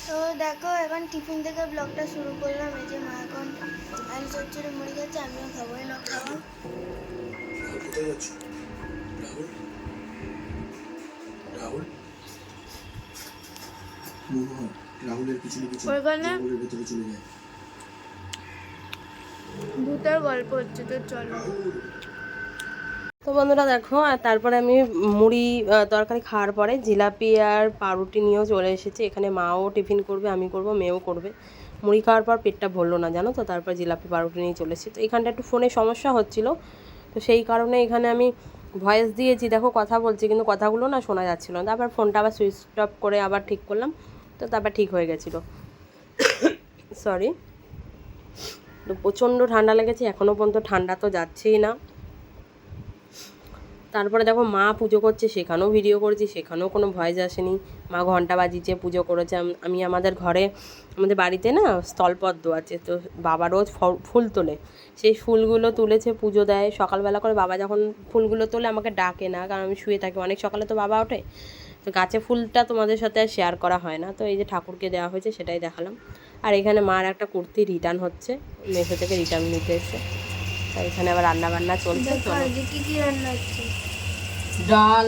তো দেখো এখন টিফিন থেকে ব্লগটা শুরু করলাম। এই যে মা এখন আলু চচ্চড়ি মুড়ি খাচ্ছে, আমিও খাবো। না খাওয়া কোথায় যাচ্ছ রাহুল? রাহুল রাহুলের পিছনে পিছনে জঙ্গলের ভেতরে চলে যায়। ভূতের গল্প হচ্ছে, তো চলো। তো বন্ধুরা দেখো, আর তারপরে আমি মুড়ি তরকারি খাওয়ার পরে জিলাপি আর পাউরুটি নিয়েও চলে এসেছি। এখানে মাও টিফিন করবে, আমি করব, মেয়েও করবে। মুড়ি খাওয়ার পর পেটটা ভরলো না জানো তো, তারপর জিলাপি পাউরুটি নিয়ে চলে এসেছি। তো এখানটা একটু ফোনে সমস্যা হচ্ছিলো, তো সেই কারণে এখানে আমি ভয়েস দিয়েছি, দেখো কথা বলছি, কিন্তু কথাগুলো না শোনা যাচ্ছিলো না। তারপর ফোনটা আবার সুইচ অফ করে আবার ঠিক করলাম, তো তারপর ঠিক হয়ে গেছিলো। সরি। তো প্রচণ্ড ঠান্ডা লেগেছে, এখনও পর্যন্ত ঠান্ডা তো যাচ্ছেই না। তারপরে দেখো মা পুজো করছে, সেখানেও ভিডিও করেছি, সেখানেও কোনো ভয়েস আসেনি। মা ঘন্টা বাজিয়েছে, পুজো করেছে। আমি আমাদের ঘরে, আমাদের বাড়িতে না স্থলপদ্ম আছে, তো বাবা রোজ ফুল তোলে, সেই ফুলগুলো তুলেছে, পুজো দেয় সকালবেলা করে। বাবা যখন ফুলগুলো তোলে আমাকে ডাকে না, কারণ আমি শুয়ে থাকি, অনেক সকালে তো বাবা ওঠে। তো গাছে ফুলটা তোমাদের সাথে আর শেয়ার করা হয় না, তো এই যে ঠাকুরকে দেওয়া হয়েছে সেটাই দেখালাম। আর এখানে মার একটা কুর্তি রিটার্ন হচ্ছে, মেশো থেকে রিটার্ন নিতে এসে। তো এখানে আবার রান্না বান্না চলছে। কি রান্না হচ্ছে? ডাল,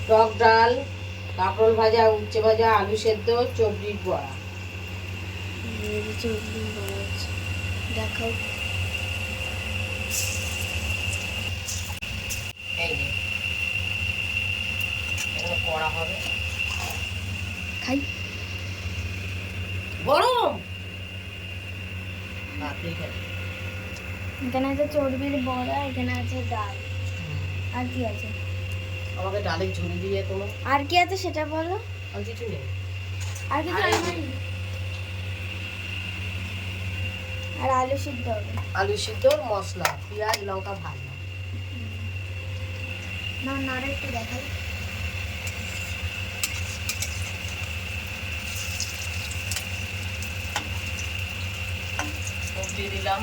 টক ডাল, কাঁকরোল ভাজা, উচ্ছে ভাজা, আলু সেদ্ধ, চবড়ির বড়া। দেখাও। এই যে এখানে করা হবে, খাই। গরম। এখানে আছে চর্বির বড়া, এখানে আছে ডাল, আর কি আছে? আমাকে ডালের ঝুল দিয়ে তোমার আর কি আছে সেটা বলো। আর কিছু নেই, আর কিছু নেই। আর আলু সিদ্ধ হবে। আলু সিদ্ধ, মশলা, পেঁয়াজ, লঙ্কা ভাজা। না না, আর একটু দেখাই। দিয়ে দিলাম।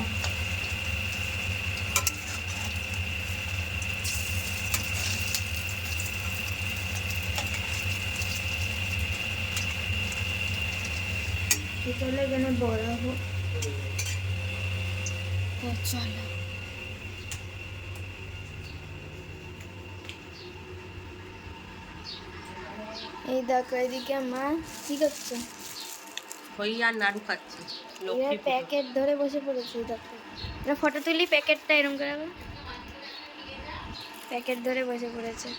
চলো এখানে বড়া হোক। চলো। এই দেখো, এদিকে মা কি করছে? হই আর নাড়ু খাচ্ছি। এবার প্যাকেট ধরে বসে পড়েছে। দেখো, এটা ফটো তুলি, প্যাকেটটা এরকম করে প্যাকেট ধরে বসে পড়েছে।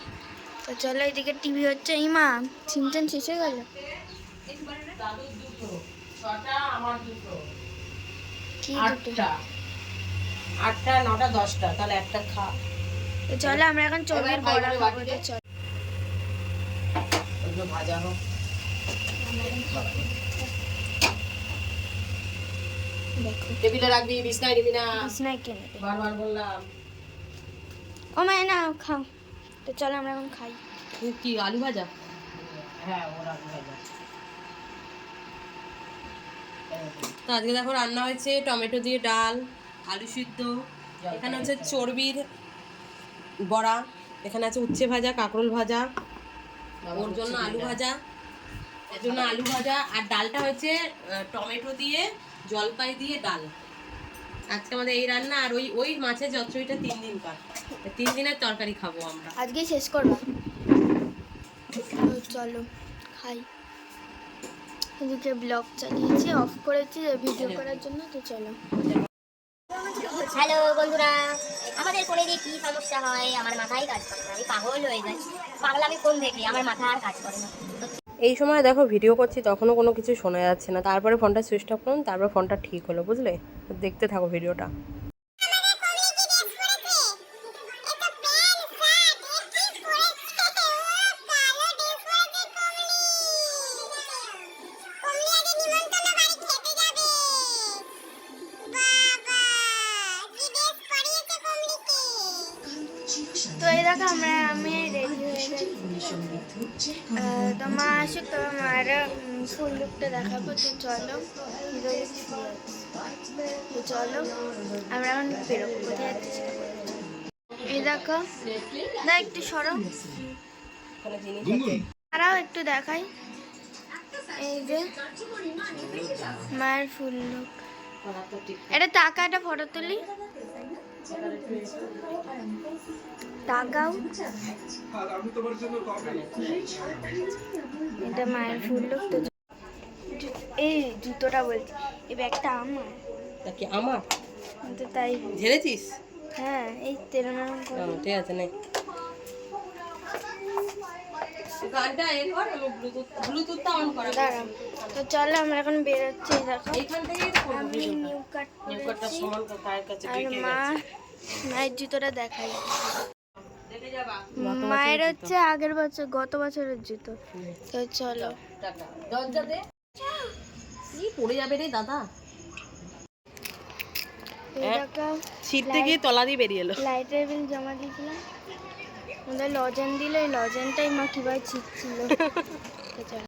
তো চলো, এদিকে টিভি হচ্ছে। এই মা, সিনচান শেষ হয়ে গেল? দাদুর দুটো, ছটা, আমার দুটো, কি আটটা, 9টা 10টা, তাহলে একটা খা। তো চলো আমরা এখন চর্বির বড়া খাবো। তো চলো ওগুলো ভাজা হোক। দেখো, টেবিলে রাখবি, বিছনায় দিবি না, বিছনায় কেনে দে। বারবার বললাম। ও মা, না খাও। তো চলো আমরা এখন খাই। কি আলু ভাজা? হ্যাঁ, ওর আলু ভাজা। তো আজকে দেখো রান্না হয়েছে টমেটো দিয়ে ডাল, আলু সিদ্ধ, এখানে হচ্ছে চর্বির বড়া, এখানে আছে উচ্ছে ভাজা, কাঁকরোল ভাজা, ওর জন্য আলু ভাজা, এর জন্য আলু ভাজা, আর ডালটা হচ্ছে টমেটো দিয়ে, জলপাই দিয়ে ডাল। আজকে আমাদের এই রান্না। আর ওই ওই মাছের চচ্চড়িটা 3 দিন কার, 3 দিনের তরকারি খাবো আমরা। আজকেই শেষ করবা। তো চলো খাই। এদিকে ব্লগ চালিয়েছি, অফ করেছি ভিডিও করার জন্য। তো চলো। হ্যালো বন্ধুরা, আমাদের ফোনে যে কি সমস্যা হয় আমার মাথায় কাজ করে না, আমি পাগল হয়ে যাই। পাগলামি ফোন দেখি, আমার মাথা আর কাজ করে না। এই সময় দেখো ভিডিও করছি, তখনও কোনো কিছু শোনা যাচ্ছে না। তারপরে ফোনটা সুইচ অফ করুন, তারপর ফোনটা ঠিক হলো, বুঝলে? দেখতে থাকো ভিডিওটা। তো এই দেখো, আমি রেডি হয়ে গেছি। তো মা আসুক, তবে মায়ের ফুল লুকটা দেখাবো। তো চলো, তো চলো আমরা এখন বেরোবো। কোথায় যাচ্ছি সেটা বলো। এই দেখো, না একটু সরো, তারাও একটু দেখাই। এই যে মায়ের ফুল লুক। এটা টাকা, একটা ফটো তুলি, টাকাও। এটা মায়ের ফুল লুক। তো এই জুতোটা বলছি, এই ব্যাগটা আমার। কি আমার? তো তাই ঝেড়েছিস? হ্যাঁ, এই তেরোনাম করে। ঠিক আছে, নে গানটা এ কর, আমি ব্লুটুথটা অন করা। দাঁড়াও। তো চলো আমরা এখন বেরোচ্ছি। দেখো এইখান থেকেই তো করব আমি ভিডিওটা। নিউ কাট নিউকাটটা করেছি। সমান কোথায় কাছে আর ঢুকে মায়ের জুতোটা দেখাই। দেখে যাবা। মায়ের হচ্ছে আগের বছর, গত বছরের জুতো। তো চলো। টাটা। দরজা দে। কি পড়ে যাবে রে দাদা? ছিট থেকে তলা দিয়ে বেরিয়ে এলো। লাইটের বিল জমা দিয়েছিলাম, আমাদের লজেন দিল। এই লজেনটাই মা কিভাবে ছিটছিল। তো চলো।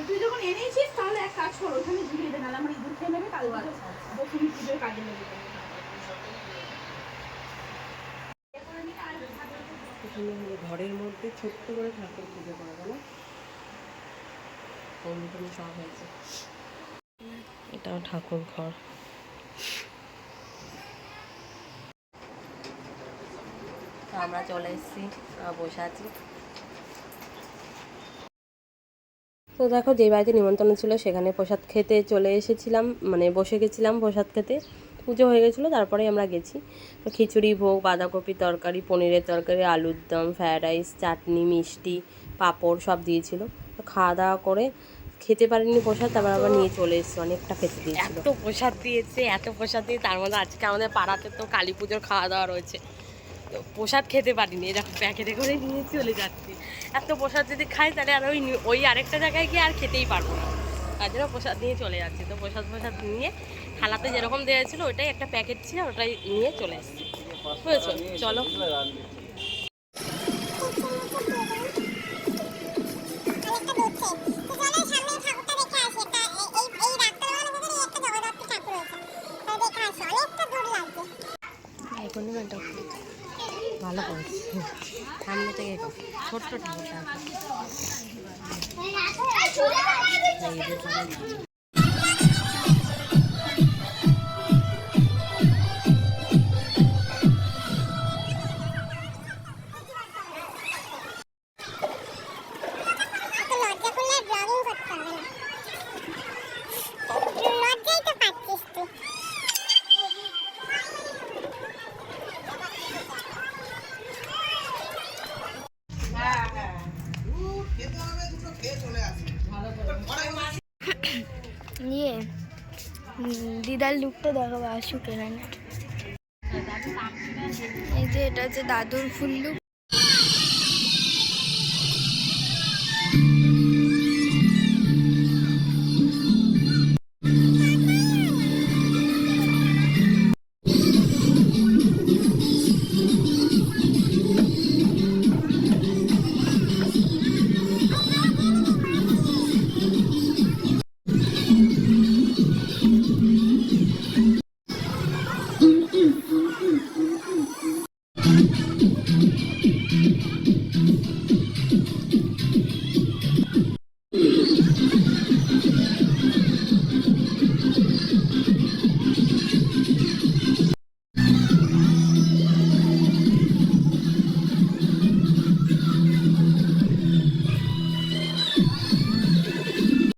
তুই যখন এনেছিস তাহলে এক কাজ করো, ওখানে ঝুলিয়ে দে, নাহলে আমার ইঁদুর খেয়ে নেবে, কাল দশমী পুজোর কাজে লেগে যাবে। ঘরের মধ্যে ছোট্ট করে ঠাকুর পুজো করা গেল, সব হয়েছে। এটাও ঠাকুর ঘর। আমরা চলে এসেছি, বসে আছি। তো দেখো, যে বাড়িতে নিমন্ত্রণ ছিল সেখানে প্রসাদ খেতে চলে এসেছিলাম, মানে বসে গেছিলাম প্রসাদ খেতে। পুজো হয়ে গেছিলো, তারপরে আমরা গেছি। তো খিচুড়ি ভোগ, বাঁধাকপির তরকারি, পনিরের তরকারি, আলুর দম, ফ্রায়েড রাইস, চাটনি, মিষ্টি, পাঁপড় সব দিয়েছিল। তো খাওয়া দাওয়া করে খেতে পারিনি প্রসাদ, তারপর আবার নিয়ে চলে এসেছি। অনেকটা খেতে দিয়েছিল। এত প্রসাদ দিয়েছে, এত প্রসাদ দিয়ে, তার মধ্যে আজকে আমাদের পাড়াতে তো কালী পুজোর খাওয়া দাওয়া রয়েছে। তো প্রসাদ খেতে পারিনি, এরকম প্যাকেটে করে নিয়ে চলে যাচ্ছি। এত প্রসাদ যদি খাই তাহলে আর ওই আরেকটা জায়গায় গিয়ে আর খেতেই পারবো না, তার জন্য প্রসাদ নিয়ে চলে যাচ্ছি। তো প্রসাদ নিয়ে থালাতে যেরকম দেওয়া ছিল ওইটাই একটা প্যাকেট ছিল, ওটাই নিয়ে চলে এসেছি। বুঝেছো? চলো। ভালো করেছি, সামনে থেকে ছোট্ট ঠাকুরটা নিয়ে দিদার লুকটা দেখাবো, আসুক এখানে। এই যে এটা হচ্ছে দাদুর ফুল লুক।